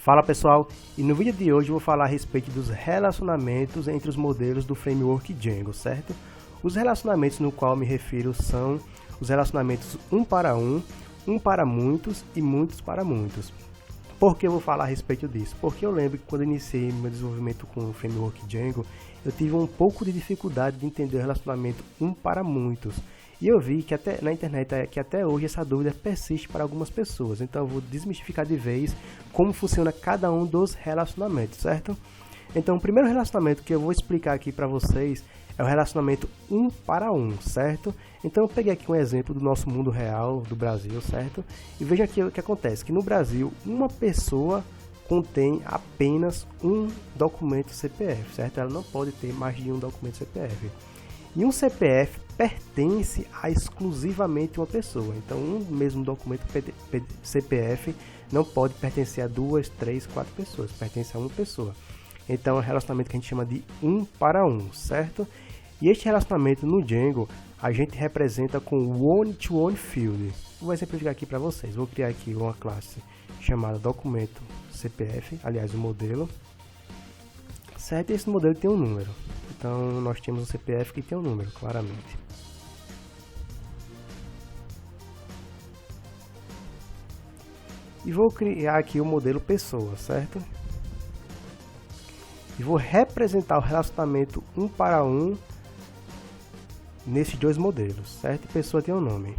Fala pessoal, e no vídeo de hoje eu vou falar a respeito dos relacionamentos entre os modelos do framework Django, certo? Os relacionamentos no qual me refiro são os relacionamentos um para muitos e muitos para muitos. Por que eu vou falar a respeito disso? Porque eu lembro que quando iniciei meu desenvolvimento com o framework Django, eu tive um pouco de dificuldade de entender o relacionamento um para muitos. E eu vi que na internet que até hoje essa dúvida persiste para algumas pessoas. Então eu vou desmistificar de vez como funciona cada um dos relacionamentos, certo? Então o primeiro relacionamento que eu vou explicar aqui para vocês é o relacionamento um para um, certo? Então eu peguei aqui um exemplo do nosso mundo real, do Brasil, certo? E veja aqui o que acontece, que no Brasil uma pessoa contém apenas um documento CPF, certo? Ela não pode ter mais de um documento CPF. E um CPF pertence a exclusivamente uma pessoa. Então, um mesmo documento CPF não pode pertencer a 2, 3, 4 pessoas. Pertence a uma pessoa. Então, é um relacionamento que a gente chama de um para um, certo? E este relacionamento no Django, a gente representa com one-to-one field. Vou exemplificar aqui para vocês. Vou criar aqui uma classe chamada documento CPF, aliás, o modelo. Certo? E esse modelo tem um número. Então, nós temos um CPF que tem um número, claramente. E vou criar aqui o modelo pessoa, certo? E vou representar o relacionamento um para um nesses dois modelos, certo? Pessoa tem um nome.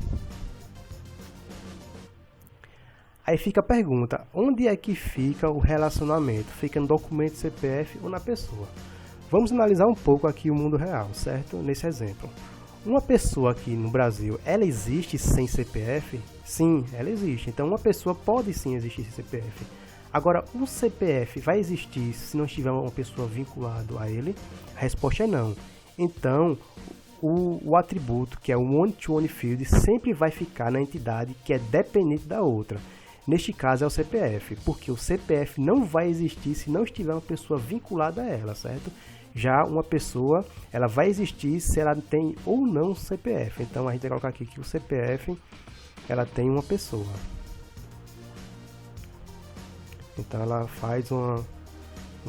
Aí fica a pergunta, onde é que fica o relacionamento? Fica no documento CPF ou na pessoa? Vamos analisar um pouco aqui o mundo real, certo? Nesse exemplo. Uma pessoa aqui no Brasil, ela existe sem CPF? Sim, ela existe. Então, uma pessoa pode sim existir sem CPF. Agora, o CPF vai existir se não tiver uma pessoa vinculada a ele? A resposta é não. Então, o atributo, que é o one-to-one field, sempre vai ficar na entidade que é dependente da outra. Neste caso é o CPF, porque o CPF não vai existir se não estiver uma pessoa vinculada a ela, certo? Já uma pessoa, ela vai existir se ela tem ou não CPF. Então a gente vai colocar aqui que o CPF, ela tem uma pessoa. Então ela faz uma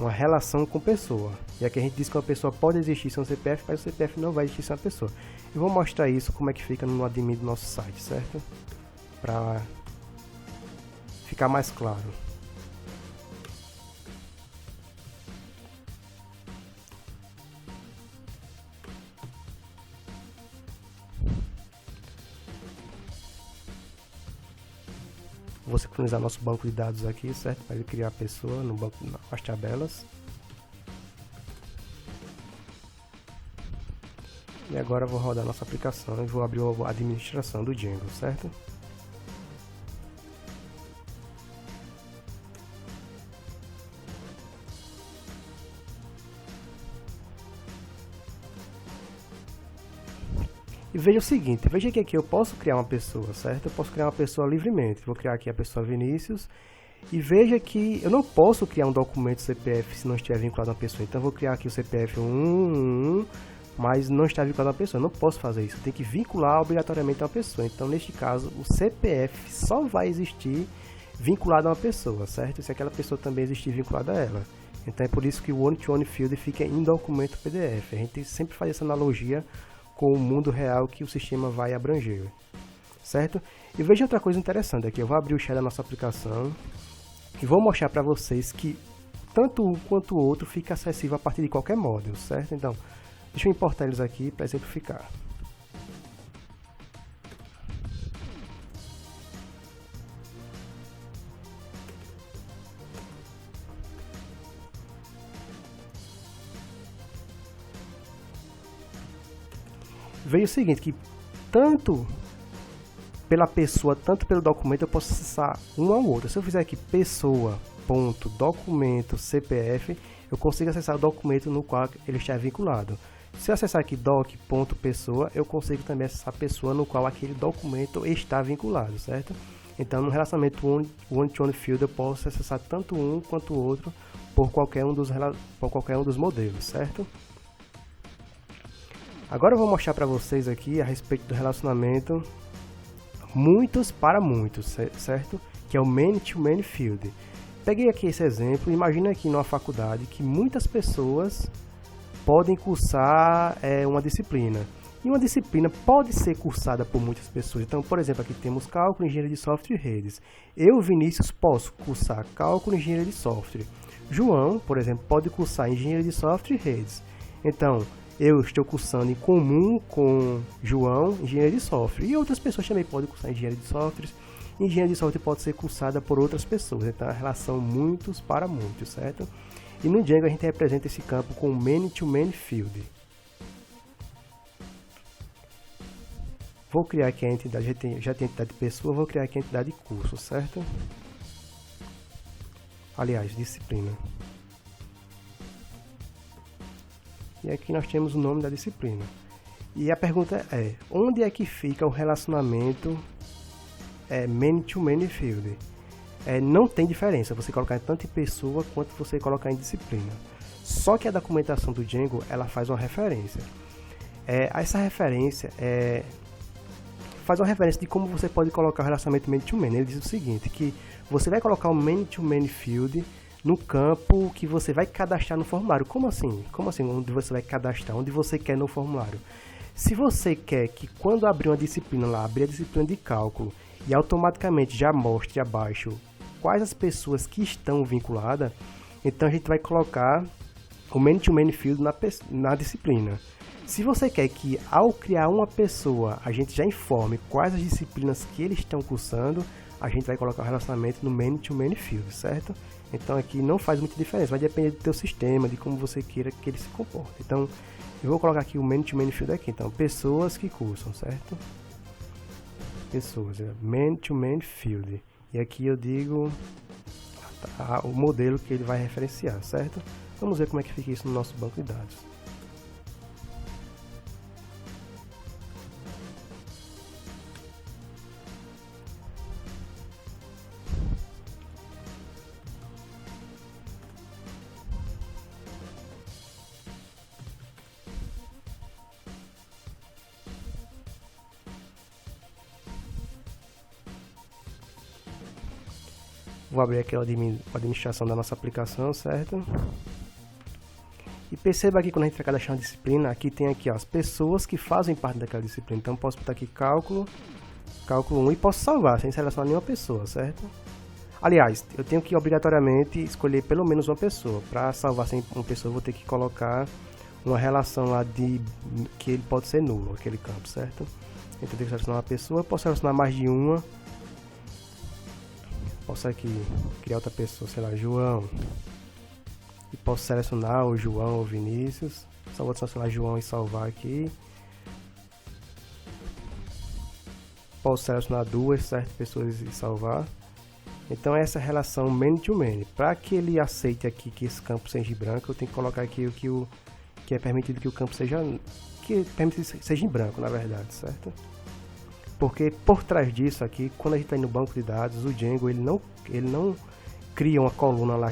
relação com pessoa. E aqui a gente diz que uma pessoa pode existir sem um CPF, mas o CPF não vai existir sem uma pessoa. Eu vou mostrar isso, como é que fica no admin do nosso site, certo? Para ficar mais claro. Vou sincronizar nosso banco de dados aqui, certo? Para ele criar a pessoa no banco, nas tabelas. E agora eu vou rodar nossa aplicação e vou abrir a administração do Django, certo? E veja o seguinte, veja que aqui eu posso criar uma pessoa, certo? Eu posso criar uma pessoa livremente. Vou criar aqui a pessoa Vinícius. E veja que eu não posso criar um documento CPF se não estiver vinculado a uma pessoa. Então eu vou criar aqui o CPF 1, mas não está vinculado a uma pessoa. Eu não posso fazer isso. Eu tenho que vincular obrigatoriamente a uma pessoa. Então neste caso o CPF só vai existir vinculado a uma pessoa, certo? Se aquela pessoa também existir vinculada a ela. Então é por isso que o one-to-one field fica em documento PDF. A gente sempre faz essa analogia com o mundo real que o sistema vai abranger, certo? E veja outra coisa interessante aqui, eu vou abrir o chat da nossa aplicação e vou mostrar para vocês que tanto um quanto o outro fica acessível a partir de qualquer módulo, certo? Então, deixa eu importar eles aqui para exemplificar. Veja o seguinte, que tanto pela pessoa, tanto pelo documento, eu posso acessar um ao outro. Se eu fizer aqui pessoa.documento CPF, eu consigo acessar o documento no qual ele está vinculado. Se eu acessar aqui doc.pessoa, eu consigo também acessar a pessoa no qual aquele documento está vinculado, certo? Então, no relacionamento one-to-one field, eu posso acessar tanto um quanto o outro por qualquer um dos modelos, certo? Agora eu vou mostrar para vocês aqui a respeito do relacionamento muitos para muitos, certo? Que é o many-to-many field. peguei aqui esse exemplo, imagina aqui numa faculdade que muitas pessoas podem cursar uma disciplina. E uma disciplina pode ser cursada por muitas pessoas. Então, por exemplo, aqui temos cálculo, engenharia de software e redes. Eu, Vinícius, posso cursar cálculo e engenharia de software. João, por exemplo, pode cursar engenharia de software e redes. Então, eu estou cursando em comum com João, engenharia de software. E outras pessoas também podem cursar engenharia de software. Engenharia de software pode ser cursada por outras pessoas. Então, é a relação muitos para muitos, certo? E no Django a gente representa esse campo com many-to-many field. Vou criar aqui a entidade, já tem a entidade pessoa, vou criar aqui a entidade curso, certo? Aliás, disciplina. E aqui nós temos o nome da disciplina. E a pergunta é, onde é que fica o relacionamento many-to-many field? Não tem diferença você colocar tanto em pessoa quanto você colocar em disciplina. Só que a documentação do Django, ela faz uma referência. Essa referência faz uma referência de como você pode colocar o relacionamento many-to-many. Ele diz o seguinte, que você vai colocar o many-to-many field no campo que você vai cadastrar no formulário. Como assim? Como assim? Onde você vai cadastrar? Onde você quer no formulário? Se você quer que quando abrir uma disciplina lá, abrir a disciplina de cálculo e automaticamente já mostre abaixo quais as pessoas que estão vinculadas, então a gente vai colocar o many-to-many field na disciplina. Se você quer que ao criar uma pessoa a gente já informe quais as disciplinas que eles estão cursando, a gente vai colocar o relacionamento no many-to-many field, certo? Então aqui não faz muita diferença, vai depender do teu sistema, de como você queira que ele se comporte. Então eu vou colocar aqui o many-to-many field aqui, então pessoas que cursam, certo? Pessoas, many-to-many field. E aqui eu digo o modelo que ele vai referenciar, certo? Vamos ver como é que fica isso no nosso banco de dados. Vou abrir aqui a administração da nossa aplicação, certo? E perceba aqui quando a gente vai cadastrar uma disciplina, aqui tem aqui ó, as pessoas que fazem parte daquela disciplina. Então posso botar aqui cálculo 1 e posso salvar, sem selecionar nenhuma pessoa, certo? Aliás, eu tenho que obrigatoriamente escolher pelo menos uma pessoa. Para salvar sem uma pessoa, eu vou ter que colocar uma relação lá de que ele pode ser nulo, aquele campo, certo? Então eu tenho que selecionar uma pessoa, eu posso selecionar mais de uma. Posso aqui criar outra pessoa, sei lá, João. E posso selecionar o João ou Vinícius. Só vou selecionar João e salvar aqui. Posso selecionar duas, certas pessoas e salvar. Então essa é a relação many-to-many. Para que ele aceite aqui que esse campo seja branco, eu tenho que colocar aqui que é permitido que o campo seja em branco, na verdade, certo? Porque por trás disso aqui, quando a gente está no banco de dados, o Django ele não cria uma coluna lá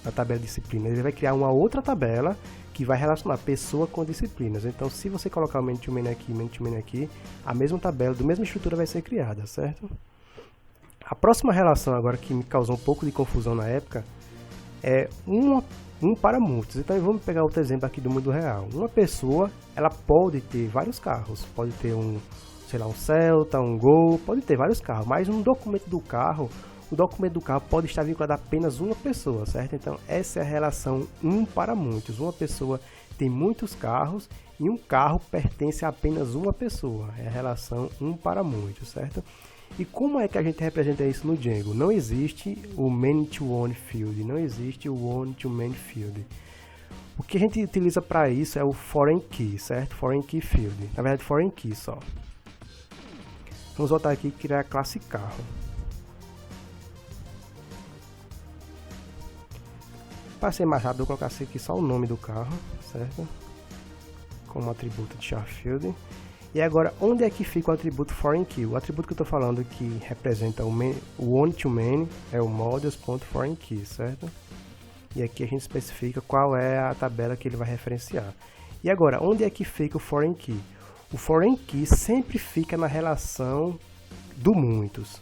na tabela de disciplinas, ele vai criar uma outra tabela que vai relacionar pessoa com disciplinas. Então, se você colocar o many-to-many aqui, a mesma tabela, da mesma estrutura vai ser criada, certo? A próxima relação agora que me causou um pouco de confusão na época é um para muitos. Então, vamos pegar outro exemplo aqui do mundo real. Uma pessoa, ela pode ter vários carros, pode ter um Celta, um Gol, pode ter vários carros, mas o documento do carro pode estar vinculado a apenas uma pessoa, certo? Então, essa é a relação um para muitos. Uma pessoa tem muitos carros e um carro pertence a apenas uma pessoa. É a relação um para muitos, certo? E como é que a gente representa isso no Django? Não existe o many-to-one field, não existe o one-to-many field. O que a gente utiliza para isso é o foreign key, certo? Foreign key field. Na verdade, foreign key só. Vamos voltar aqui e criar a classe carro. Para ser mais rápido, eu vou colocar aqui só o nome do carro, certo? Como atributo de char field. E agora, onde é que fica o atributo foreign key? O atributo que eu estou falando que representa o one-to-many é o models.foreignKey, certo? E aqui a gente especifica qual é a tabela que ele vai referenciar. E agora, onde é que fica o foreign key? O foreign key sempre fica na relação do muitos.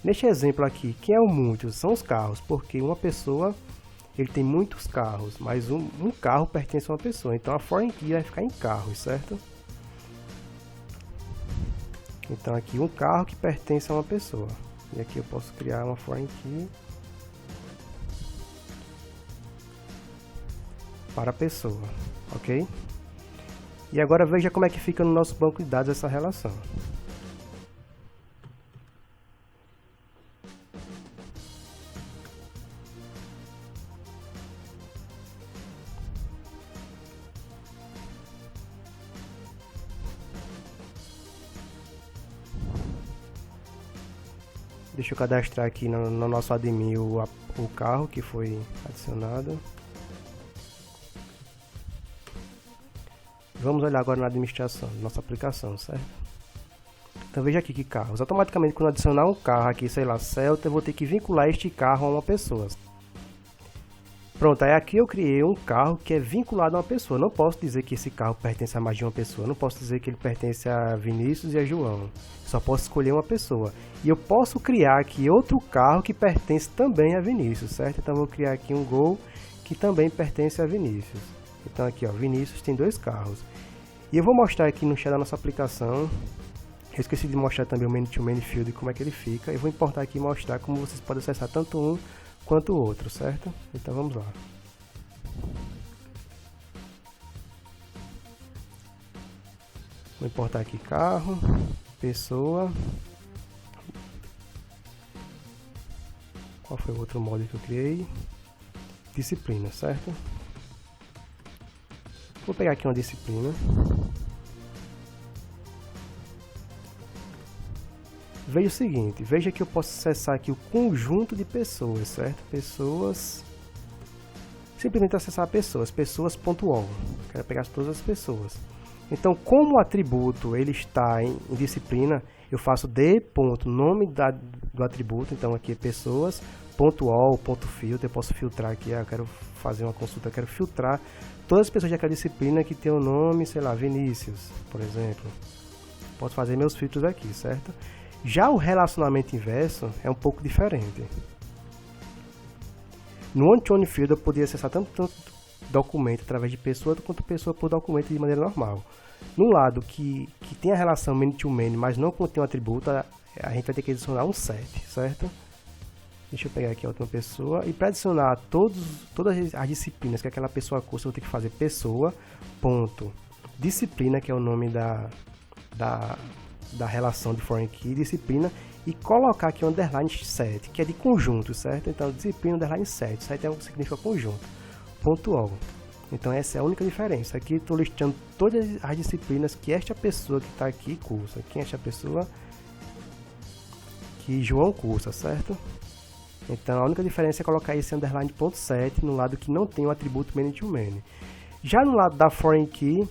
Neste exemplo aqui, quem é o muitos? São os carros, porque uma pessoa ele tem muitos carros, mas um carro pertence a uma pessoa. Então a foreign key vai ficar em carros, certo? Então aqui um carro que pertence a uma pessoa. E aqui eu posso criar uma foreign key para a pessoa, ok? E agora veja como é que fica no nosso banco de dados essa relação. Deixa eu cadastrar aqui no nosso admin o carro que foi adicionado. Vamos olhar agora na administração, nossa aplicação, certo? Então veja aqui que carros. Automaticamente quando adicionar um carro aqui, sei lá, Celta, eu vou ter que vincular este carro a uma pessoa. Pronto, aí aqui eu criei um carro que é vinculado a uma pessoa. Não posso dizer que esse carro pertence a mais de uma pessoa. Não posso dizer que ele pertence a Vinícius e a João. Só posso escolher uma pessoa. E eu posso criar aqui outro carro que pertence também a Vinícius, certo? Então eu vou criar aqui um Gol que também pertence a Vinícius. Então aqui, ó, Vinícius tem 2 carros. E eu vou mostrar aqui no chat da nossa aplicação. Eu esqueci de mostrar também o many-to-many field, como é que ele fica. Eu vou importar aqui e mostrar como vocês podem acessar tanto um quanto o outro, certo? Então vamos lá. Vou importar aqui carro, pessoa. Qual foi o outro módulo que eu criei? Disciplina, certo? Vou pegar aqui uma disciplina. Veja o seguinte, veja que eu posso acessar aqui o conjunto de pessoas, certo? Pessoas, simplesmente acessar pessoas, pessoas.all. Quero pegar todas as pessoas. Então, como o atributo ele está em disciplina, eu faço d.nome do atributo, então aqui é pessoas.all.filter, eu posso filtrar aqui, eu quero fazer uma consulta, eu quero filtrar todas as pessoas daquela disciplina que tem o nome, sei lá, Vinícius, por exemplo. Posso fazer meus filtros aqui, certo? Já o relacionamento inverso é um pouco diferente. No one-to-one field eu poderia acessar tanto documento através de pessoa quanto pessoa por documento de maneira normal. No lado que tem a relação many-to-many, mas não contém um atributo, a gente vai ter que adicionar um set, certo? Deixa eu pegar aqui a última pessoa. E para adicionar todas as disciplinas que aquela pessoa cursa, eu vou ter que fazer pessoa.disciplina, que é o nome da relação de foreign key, disciplina, e colocar aqui um underline set, que é de conjunto, certo? Então, disciplina underline set, set é o que significa conjunto, .all. Então, essa é a única diferença. Aqui estou listando todas as disciplinas que esta pessoa que está aqui cursa. Quem é esta pessoa? Que João cursa, certo? Então, a única diferença é colocar esse underline .set no lado que não tem o atributo many-to-many. Já no lado da foreign key,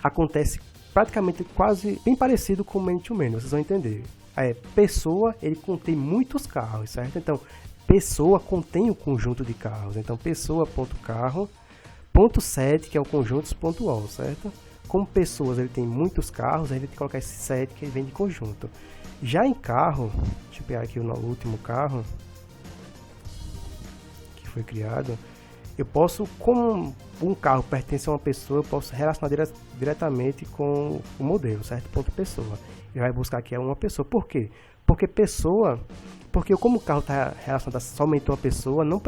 acontece praticamente quase bem parecido com o many-to-many, vocês vão entender. Pessoa, ele contém muitos carros, certo? Então, pessoa contém o conjunto de carros. Então, pessoa.carro, .set, que é o conjuntos.all, certo? Como pessoas, ele tem muitos carros, aí ele tem que colocar esse set que vem de conjunto. Já em carro, deixa eu pegar aqui o último carro que foi criado. Eu posso, como um carro pertence a uma pessoa, eu posso relacionar diretamente com o modelo, certo? Ponto pessoa. E vai buscar aqui uma pessoa. Por quê? Porque como o carro está relacionado somente a uma pessoa, não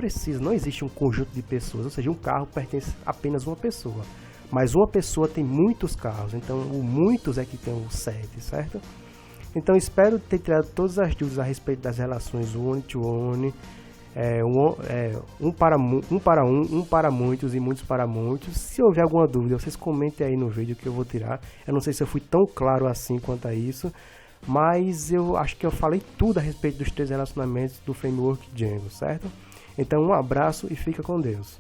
existe um conjunto de pessoas, ou seja, um carro pertence a apenas uma pessoa. Mas uma pessoa tem muitos carros, então o muitos é que tem o set, certo? Então espero ter tirado todas as dúvidas a respeito das relações one-to-one, um para muitos e muitos para muitos. Se houver alguma dúvida, vocês comentem aí no vídeo que eu vou tirar. Eu não sei se eu fui tão claro assim quanto a isso, mas eu acho que eu falei tudo a respeito dos 3 relacionamentos do framework Django, certo? Então um abraço e fica com Deus.